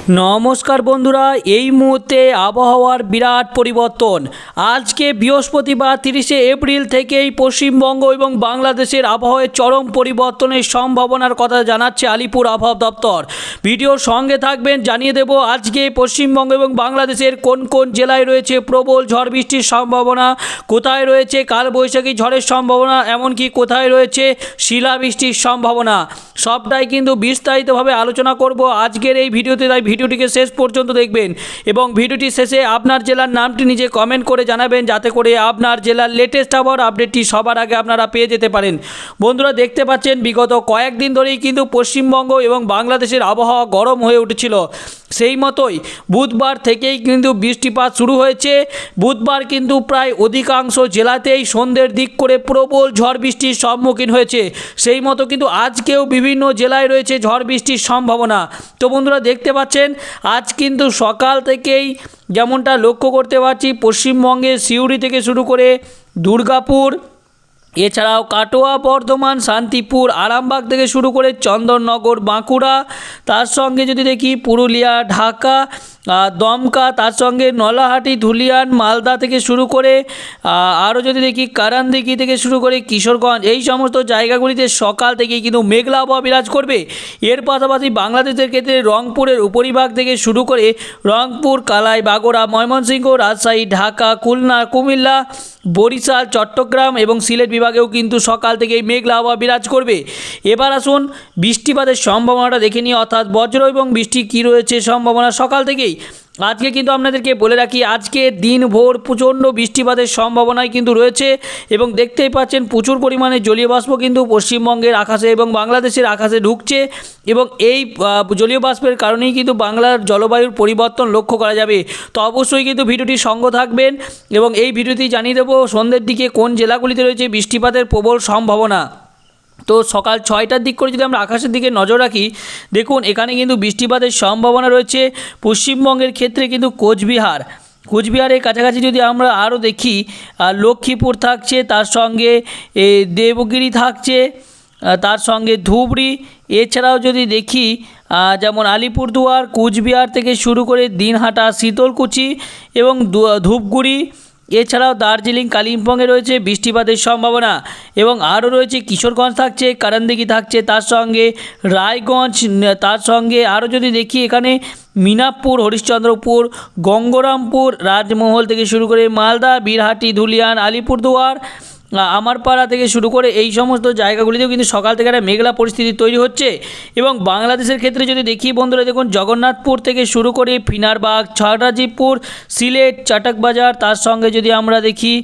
নমস্কার বন্ধুরা, এই মুহূর্তে আবহাওয়ার বিরাট পরিবর্তন। আজকে বৃহস্পতিবার 30শে এপ্রিল থেকেই পশ্চিমবঙ্গ এবং বাংলাদেশের আবহাওয়ায় চরম পরিবর্তনের সম্ভাবনার কথা জানাচ্ছে আলিপুর আবহাওয়া দপ্তর। ভিডিওর সঙ্গে থাকবেন, জানিয়ে দেব আজকে পশ্চিমবঙ্গ এবং বাংলাদেশের কোন কোন জেলায় রয়েছে প্রবল ঝড় বৃষ্টির সম্ভাবনা, কোথায় রয়েছে কালবৈশাখী ঝড়ের সম্ভাবনা, এমনকি কোথায় রয়েছে শিলাবৃষ্টির সম্ভাবনা। সবটাই কিন্তু বিস্তারিতভাবে আলোচনা করব আজকের এই ভিডিওতে, তাই ভিডিওটিকে শেষ পর্যন্ত দেখবেন এবং ভিডিওটি শেষে আপনার জেলার নামটি নিজে কমেন্ট করে জানাবেন, যাতে করে আপনার জেলার লেটেস্ট আবহাওয়ার আপডেটটি সবার আগে আপনারা পেয়ে যেতে পারেন। বন্ধুরা, দেখতে পাচ্ছেন বিগত কয়েকদিন ধরেই কিন্তু পশ্চিমবঙ্গ এবং বাংলাদেশের আবহাওয়া গরম হয়ে উঠেছিল। সেই মতোই বুধবার থেকেই কিন্তু বৃষ্টিপাত শুরু হয়েছে। বুধবার কিন্তু প্রায় অধিকাংশ জেলাতেই সন্ধ্যের দিক করে প্রবল ঝড় বৃষ্টির সম্মুখীন হয়েছে। সেই মতো কিন্তু আজকেও বিভিন্ন জেলায় রয়েছে ঝড় বৃষ্টির সম্ভাবনা। তো বন্ধুরা, দেখতে পাচ্ছেন আজ কিন্তু সকাল থেকেই যেমনটা লক্ষ্য করতে পারছি, পশ্চিমবঙ্গের সিউড়ি থেকে শুরু করে দুর্গাপুর, এছাড়াও কাটোয়া, বর্ধমান, শান্তিপুর, আরামবাগ থেকে শুরু করে চন্দননগর, বাঁকুড়া, তার সঙ্গে যদি দেখি পুরুলিয়া, ঢাকা, দমকা, তার সঙ্গে নলাহাটি, ধুলিয়ান, মালদা থেকে শুরু করে আরও যদি দেখি কারানদিঘি থেকে শুরু করে কিশোরগঞ্জ, এই সমস্ত জায়গাগুলিতে সকাল থেকেই কিন্তু মেঘলা আবহাওয়া বিরাজ করবে। এর পাশাপাশি বাংলাদেশের ক্ষেত্রে রংপুরের উপরিভাগ থেকে শুরু করে রংপুর, কালাই, বাগড়া, ময়মনসিংহ, রাজশাহী, ঢাকা, খুলনা, কুমিল্লা, বরিশাল, চট্টগ্রাম এবং সিলেট বিভাগেও কিন্তু সকাল থেকেই মেঘলা আবহাওয়া বিরাজ করবে। এবার আসুন বৃষ্টিপাতের সম্ভাবনাটা দেখে নিই, অর্থাৎ বজ্র এবং বৃষ্টি কী রয়েছে সম্ভাবনা সকাল থেকেই। আজকে কিন্তু আপনাদেরকে বলে রাখি, আজকে দিনভর প্রচণ্ড বৃষ্টিপাতের সম্ভাবনাই কিন্তু রয়েছে এবং দেখতেই পাচ্ছেন প্রচুর পরিমাণে জলীয় বাষ্প কিন্তু পশ্চিমবঙ্গের আকাশে এবং বাংলাদেশের আকাশে ঢুকছে এবং এই জলীয় বাষ্পের কারণেই কিন্তু বাংলার জলবায়ুর পরিবর্তন লক্ষ্য করা যাবে। তো অবশ্যই কিন্তু ভিডিওটি সঙ্গ থাকবেন এবং এই ভিডিওটি জানিয়ে দেবো সন্ধ্যের দিকে কোন জেলাগুলিতে রয়েছে বৃষ্টিপাতের প্রবল সম্ভাবনা। তো সকাল 6টার দিক করে যদি আমরা আকাশের দিকে নজর রাখি, দেখুন এখানে কিন্তু বৃষ্টিপাতের সম্ভাবনা রয়েছে পশ্চিমবঙ্গের ক্ষেত্রে কিন্তু কোচবিহারের কাছাকাছি যদি আমরা আরও দেখি, লক্ষ্মীপুর থাকছে, তার সঙ্গে দেবগিরি থাকছে, তার সঙ্গে ধুবড়ি, এছাড়াও যদি দেখি যেমন আলিপুরদুয়ার, কুচবিহার থেকে শুরু করে দিনহাটা, শীতলকুচি এবং ধূপগুড়ি, এছাড়াও দার্জিলিং, কালিম্পংয়ে রয়েছে বৃষ্টিপাতের সম্ভাবনা এবং আরও রয়েছে কিশোরগঞ্জ থাকছে, কারানদিঘি থাকছে, তার সঙ্গে রায়গঞ্জ, তার সঙ্গে আরও যদি দেখি এখানে মিনাপুর, হরিশ্চন্দ্রপুর, গঙ্গরামপুর, রাজমহল থেকে শুরু করে মালদা, বীরহাটি, ধুলিয়ান, আলিপুরদুয়ার, আমারপাড়া থেকে শুরু করে এই সমস্ত জায়গাগুলিতেও কিন্তু সকাল থেকে একটা মেঘলা পরিস্থিতি তৈরি হচ্ছে। এবং বাংলাদেশের ক্ষেত্রে যদি দেখি বন্ধুরা, দেখুন জগন্নাথপুর থেকে শুরু করে ফিনারবাগ, ছড়রাজিপুর, সিলেট, চাটকবাজার, তার সঙ্গে যদি আমরা দেখি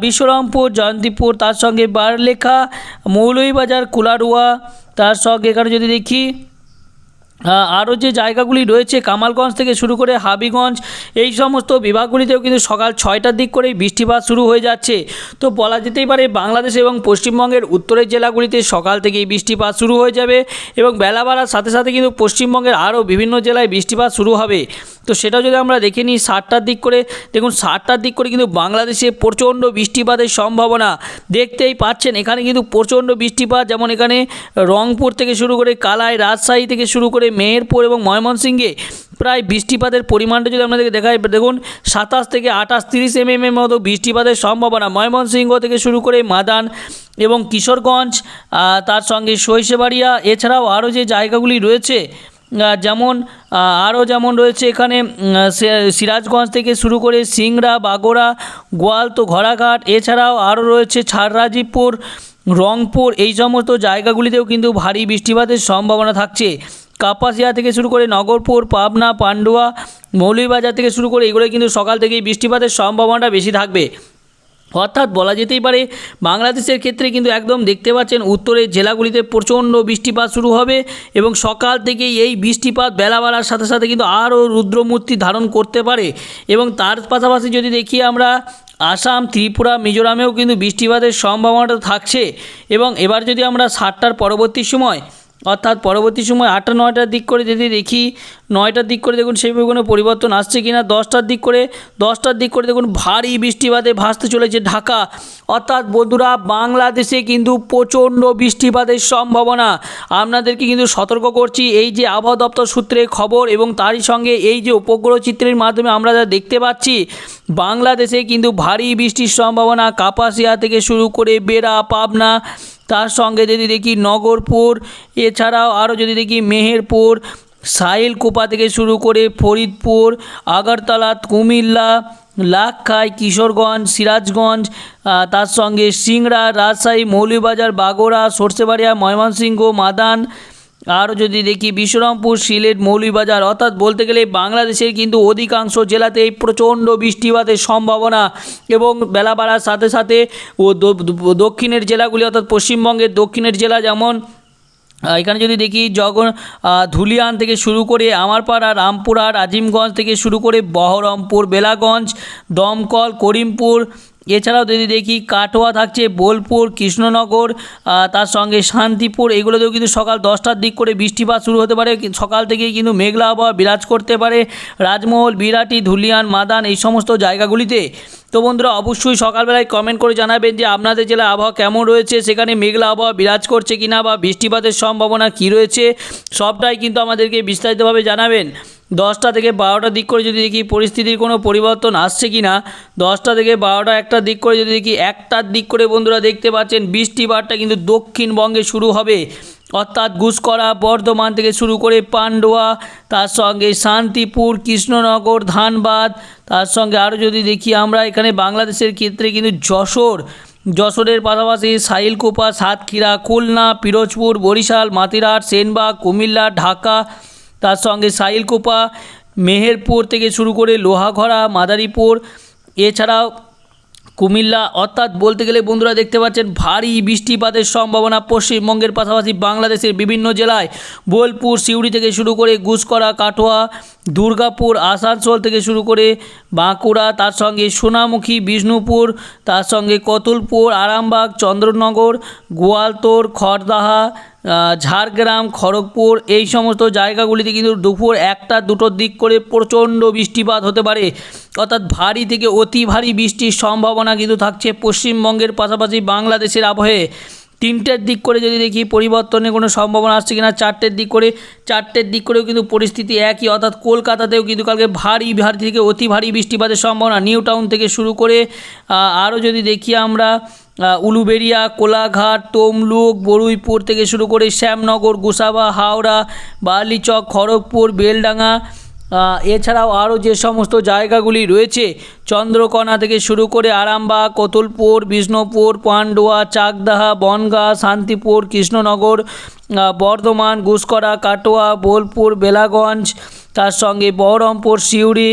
বিশ্বরামপুর, জয়ন্তীপুর, তার সঙ্গে বারলেখা, মৌলভীবাজার, কুলারুয়া, তার সঙ্গে এখানে যদি দেখি আরও যে জায়গাগুলি রয়েছে কামালগঞ্জ থেকে শুরু করে হাবিগঞ্জ, এই সমস্ত বিভাগগুলিতেও কিন্তু সকাল 6টার দিক করেই বৃষ্টিপাত শুরু হয়ে যাচ্ছে। তো বলা যেতেই পারে বাংলাদেশ এবং পশ্চিমবঙ্গের উত্তরের জেলাগুলিতে সকাল থেকেই বৃষ্টিপাত শুরু হয়ে যাবে এবং বেলা বাড়ার সাথে সাথে কিন্তু পশ্চিমবঙ্গের আরও বিভিন্ন জেলায় বৃষ্টিপাত শুরু হবে। তো সেটাও যদি আমরা দেখে নিই 7টার দিক করে, দেখুন 7টার দিক করে কিন্তু বাংলাদেশে প্রচণ্ড বৃষ্টিপাতের সম্ভাবনা দেখতেই পাচ্ছেন। এখানে কিন্তু প্রচণ্ড বৃষ্টিপাত, যেমন এখানে রংপুর থেকে শুরু করে কালাই, রাজশাহী থেকে শুরু করে মেহেরপুর এবং ময়মনসিংহে প্রায় বৃষ্টিপাতের পরিমাণটা যদি আপনাদেরকে দেখায়, দেখুন 27 থেকে 28, 30 mm এর মতো বৃষ্টিপাতের সম্ভাবনা। ময়মনসিংহ থেকে শুরু করে মাদান এবং কিশোরগঞ্জ, তার সঙ্গে সরিষাবাড়িয়া, এছাড়াও আরও যে জায়গাগুলি রয়েছে যেমন রয়েছে এখানে সিরাজগঞ্জ থেকে শুরু করে সিংড়া, বাগড়া, গোয়াল, তো ঘোড়াঘাট, এছাড়াও আরও রয়েছে ছাড়রাজিপুর, রংপুর, এই সমস্ত জায়গাগুলিতেও কিন্তু ভারী বৃষ্টিপাতের সম্ভাবনা থাকছে। কাপাসিয়া থেকে শুরু করে নগরপুর, পাবনা, পান্ডুয়া, মৌলভীবাজার থেকে শুরু করে এগুলো কিন্তু সকাল থেকেই বৃষ্টিপাতের সম্ভাবনাটা বেশি থাকবে। অর্থাৎ বলা যেতেই পারে বাংলাদেশের ক্ষেত্রে কিন্তু একদম দেখতে পাচ্ছেন উত্তরের জেলাগুলিতে প্রচণ্ড বৃষ্টিপাত শুরু হবে এবং সকাল থেকেই এই বৃষ্টিপাত বেলা বাড়ার সাথে সাথে কিন্তু আরও রুদ্রমূর্তি ধারণ করতে পারে। এবং তার পাশাপাশি যদি দেখি আমরা আসাম, ত্রিপুরা, মিজোরামেও কিন্তু বৃষ্টিপাতের সম্ভাবনাটা থাকছে। এবং এবার যদি আমরা 7টার পরবর্তী সময় অর্থাৎ পরবর্তী সময় 8টা 9টার দিক করে যদি দেখি 9টার দিক করে দেখুন সেইভাবে কোনো পরিবর্তন আসছে কি না। 10টার দিক করে দেখুন ভারী বৃষ্টিপাতে ভাসতে চলেছে ঢাকা। অর্থাৎ বন্ধুরা বাংলাদেশে কিন্তু প্রচণ্ড বৃষ্টিপাতের সম্ভাবনা। আপনাদেরকে কিন্তু সতর্ক করছি, এই যে আবহাওয়া দপ্তর সূত্রে খবর এবং তারই সঙ্গে এই যে উপগ্রহ চিত্রের মাধ্যমে আমরা যা দেখতে পাচ্ছি, বাংলাদেশে কিন্তু ভারী বৃষ্টির সম্ভাবনা। কাপাসিয়া থেকে শুরু করে বেড়া, পাবনা, তার সঙ্গে যদি দেখি নগরপুর, এছাড়াও আরও যদি দেখি মেহেরপুর, সাহিলকুপা থেকে শুরু করে ফরিদপুর, আগরতলা, কুমিল্লা, লাক্ষাই, কিশোরগঞ্জ, সিরাজগঞ্জ, তার সঙ্গে সিংড়া, রাজশাহী, মৌলভীবাজার, বাগোড়া, সরষেবাড়িয়া, ময়মনসিংহ, মাদান, আরও যদি দেখি বিশ্বরামপুর, সিলেট, মৌলভীবাজার। অর্থাৎ বলতে গেলে বাংলাদেশের কিন্তু অধিকাংশ জেলাতেই প্রচণ্ড বৃষ্টিপাতের সম্ভাবনা এবং বেলা বাড়ার সাথে সাথে দক্ষিণের জেলাগুলি অর্থাৎ পশ্চিমবঙ্গের দক্ষিণের জেলা যেমন এখানে যদি দেখি ধুলিয়ান থেকে শুরু করে আমারপাড়া, রামপুরহাট, আজিমগঞ্জ থেকে শুরু করে বহরমপুর, বেলাগঞ্জ, দমকল, করিমপুর, এছাড়াও যদি দেখি কাটোয়া থাকছে, বোলপুর, কৃষ্ণনগর, তার সঙ্গে শান্তিপুর, এগুলোতেও কিন্তু সকাল 10টার দিক করে বৃষ্টিপাত শুরু হতে পারে। সকাল থেকেই কিন্তু মেঘলা আবহাওয়া বিরাজ করতে পারে রাজমহল, বিরাটি, ধুলিয়ান, মাদান এই সমস্ত জায়গাগুলিতে। তো বন্ধুরা অবশ্যই সকালবেলায় কমেন্ট করে জানাবেন যে আপনাদের জেলায় আবহাওয়া কেমন রয়েছে, সেখানে মেঘলা আবহাওয়া বিরাজ করছে কিনা বা বৃষ্টিপাতের সম্ভাবনা কী রয়েছে, সবটাই কিন্তু আমাদেরকে বিস্তারিতভাবে জানাবেন। 10টা থেকে 12টার দিক করে যদি দেখি পরিস্থিতির কোনো পরিবর্তন আসছে কি না। 10টা থেকে 12টা 1টার দিক করে যদি দেখি 1টার দিক করে বন্ধুরা দেখতে পাচ্ছেন বৃষ্টিপাতটা কিন্তু দক্ষিণবঙ্গে শুরু হবে। অর্থাৎ গুসকরা, বর্ধমান থেকে শুরু করে পান্ডুয়া, তার সঙ্গে শান্তিপুর, কৃষ্ণনগর, ধানবাদ, তার সঙ্গে আরও যদি দেখি আমরা এখানে বাংলাদেশের ক্ষেত্রে কিন্তু যশোরের পাশাপাশি সাহিলকুপা, সাতক্ষীরা, খুলনা, পিরোজপুর, বরিশাল, মাতিরাট, সেনবাগ, কুমিল্লা, ঢাকা, তার সঙ্গে সাহিলকুপা, মেহেরপুর থেকে শুরু করে লোহাগড়া, মাদারীপুর, এছাড়াও কুমিল্লা। অর্থাৎ বলতে গেলে বন্ধুরা দেখতে পাচ্ছেন ভারী বৃষ্টিপাতের সম্ভাবনা পশ্চিমবঙ্গের পাশাপাশি বাংলাদেশের বিভিন্ন জেলায়। বোলপুর, সিউড়ি থেকে শুরু করে গুসকরা, কাটোয়া, দুর্গাপুর, আসানসোল থেকে শুরু করে বাঁকুড়া, তার সঙ্গে সোনামুখী, বিষ্ণুপুর, তার সঙ্গে কতুলপুর, আরামবাগ, চন্দ্রনগর, গোয়ালতোড়, খড়দাহা, ঝাড়গ্রাম, খড়গপুর এই সমস্ত জায়গাগুলিতে কিন্তু দুপুর 1টা 2টোর দিক করে প্রচণ্ড বৃষ্টিপাত হতে পারে। অর্থাৎ ভারী থেকে অতি ভারী বৃষ্টির সম্ভাবনা কিন্তু থাকছে পশ্চিমবঙ্গের পাশাপাশি বাংলাদেশের আবহাওয়ায়। 3টের দিক করে যদি দেখি পরিবর্তনের কোনো সম্ভাবনা আসছে কিনা। 4টের দিক করেও কিন্তু পরিস্থিতি একই। অর্থাৎ কলকাতাতেও কিন্তু কালকে ভারী থেকে অতি ভারী বৃষ্টিপাতের সম্ভাবনা। নিউ টাউন থেকে শুরু করে আরও যদি দেখি আমরা উলুবেড়িয়া, কোলাঘাট, তমলুক, বরুইপুর থেকে শুরু করে শ্যামনগর, গোসাবা, হাওড়া, বার্লিচক, খড়গপুর, বেলডাঙ্গা, এছাড়াও আরও যে সমস্ত জায়গাগুলি রয়েছে চন্দ্রকোনা থেকে শুরু করে আরামবাগ, কতুলপুর, বিষ্ণুপুর, পান্ডুয়া, চাকদাহা, বনগাঁ, শান্তিপুর, কৃষ্ণনগর, বর্ধমান, গুসকরা, কাটোয়া, বোলপুর, বেলাগঞ্জ, তার সঙ্গে বহরমপুর, সিউড়ি,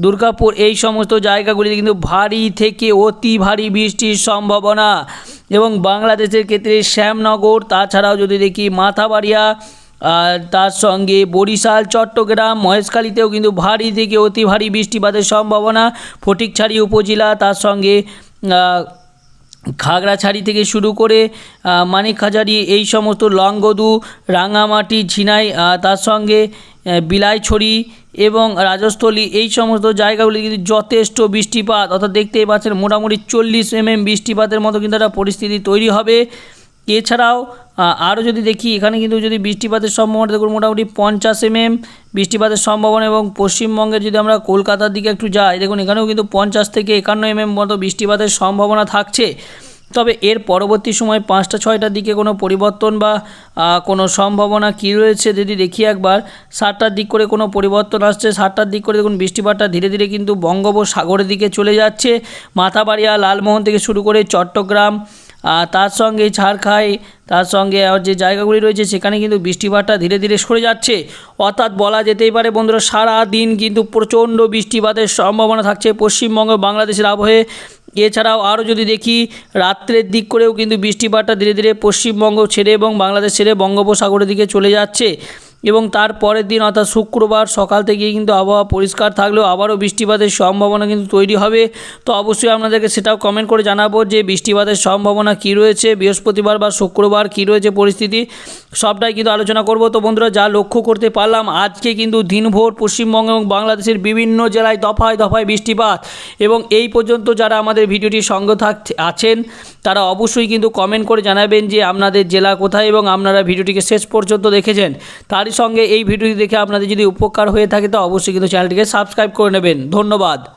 দুর্গাপুর এই সমস্ত জায়গাগুলিতে কিন্তু ভারী থেকে অতি ভারী বৃষ্টির সম্ভাবনা। এবং বাংলাদেশের ক্ষেত্রে শ্যামনগর, তাছাড়াও যদি দেখি মাথাবাড়িয়া, তার সঙ্গে বরিশাল, চট্টগ্রাম, মহেশখালীতেও কিন্তু ভারী থেকে অতি ভারী বৃষ্টিপাতের সম্ভাবনা। ফটিকছড়ি উপজেলা, তার সঙ্গে খাগড়াছড়ি থেকে শুরু করে মানিকহাজারি এই সমস্ত লংগদু, রাঙামাটি, ঝিনাই, তার সঙ্গে বিলাইছড়ি এবং রাজস্থলী এই সমস্ত জায়গাগুলি কিন্তু যথেষ্ট বৃষ্টিপাত। অর্থাৎ দেখতেই পাচ্ছেন মোটামুটি 40 mm বৃষ্টিপাতের মতো কিন্তু একটা পরিস্থিতি তৈরি হবে। এছাড়াও আরও যদি দেখি এখানে কিন্তু যদি বৃষ্টিপাতের সম্ভাবনা দেখুন মোটামুটি 50 mm বৃষ্টিপাতের সম্ভাবনা। এবং পশ্চিমবঙ্গের যদি আমরা কলকাতার দিকে একটু যাই দেখুন এখানেও কিন্তু 50 থেকে 51 mm মতো বৃষ্টিপাতের সম্ভাবনা থাকছে। তবে এর পরবর্তী সময় 5টা 6টার দিকে কোনো পরিবর্তন বা কোনো সম্ভাবনা কী রয়েছে যদি দেখি একবার। 7টার দিক করে কোনো পরিবর্তন আসছে। 7টার দিক করে দেখুন বৃষ্টিপাতটা ধীরে ধীরে কিন্তু বঙ্গোপসাগরের দিকে চলে যাচ্ছে। মাথাবাড়িয়া, লালমোহন থেকে শুরু করে চট্টগ্রাম, তার সঙ্গে ঝাড়খাই, তার সঙ্গে যে জায়গাগুলি রয়েছে সেখানে কিন্তু বৃষ্টিপাতটা ধীরে ধীরে সরে যাচ্ছে। অর্থাৎ বলা যেতেই পারে বন্ধুরা সারা দিন কিন্তু প্রচণ্ড বৃষ্টিপাতের সম্ভাবনা থাকছে পশ্চিমবঙ্গ বাংলাদেশের আবহে। এছাড়াও আরও যদি দেখি রাত্রের দিক করেও কিন্তু বৃষ্টিপাতটা ধীরে ধীরে পশ্চিমবঙ্গ ছেড়ে এবং বাংলাদেশ ছেড়ে বঙ্গোপসাগরের দিকে চলে যাচ্ছে। এবং তার পরের দিন অর্থাৎ শুক্রবার সকাল থেকেই কিন্তু আবহাওয়া পরিষ্কার থাকলেও আবারও বৃষ্টিপাতের সম্ভাবনা কিন্তু তৈরি হবে। তো অবশ্যই আপনাদেরকে সেটাও কমেন্ট করে জানাবো যে বৃষ্টিপাতের সম্ভাবনা কী রয়েছে, বৃহস্পতিবার বা শুক্রবার কী রয়েছে পরিস্থিতি, সবটাই কিন্তু আলোচনা করব। তো বন্ধুরা, যা লক্ষ্য করতে পারলাম আজকে কিন্তু দিনভর পশ্চিমবঙ্গ এবং বাংলাদেশের বিভিন্ন জেলায় দফায় দফায় বৃষ্টিপাত। এবং এই পর্যন্ত যারা আমাদের ভিডিওটির সঙ্গে আছেন তারা অবশ্যই কিন্তু কমেন্ট করে জানাবেন যে আপনাদের জেলা কোথায় এবং আপনারা ভিডিওটিকে শেষ পর্যন্ত দেখেছেন। তারই সঙ্গে এই ভিডিওটি দেখে আপনাদের যদি উপকার হয়ে থাকে তো অবশ্যই কিন্তু চ্যানেলটিকে সাবস্ক্রাইব করে নেবেন। ধন্যবাদ।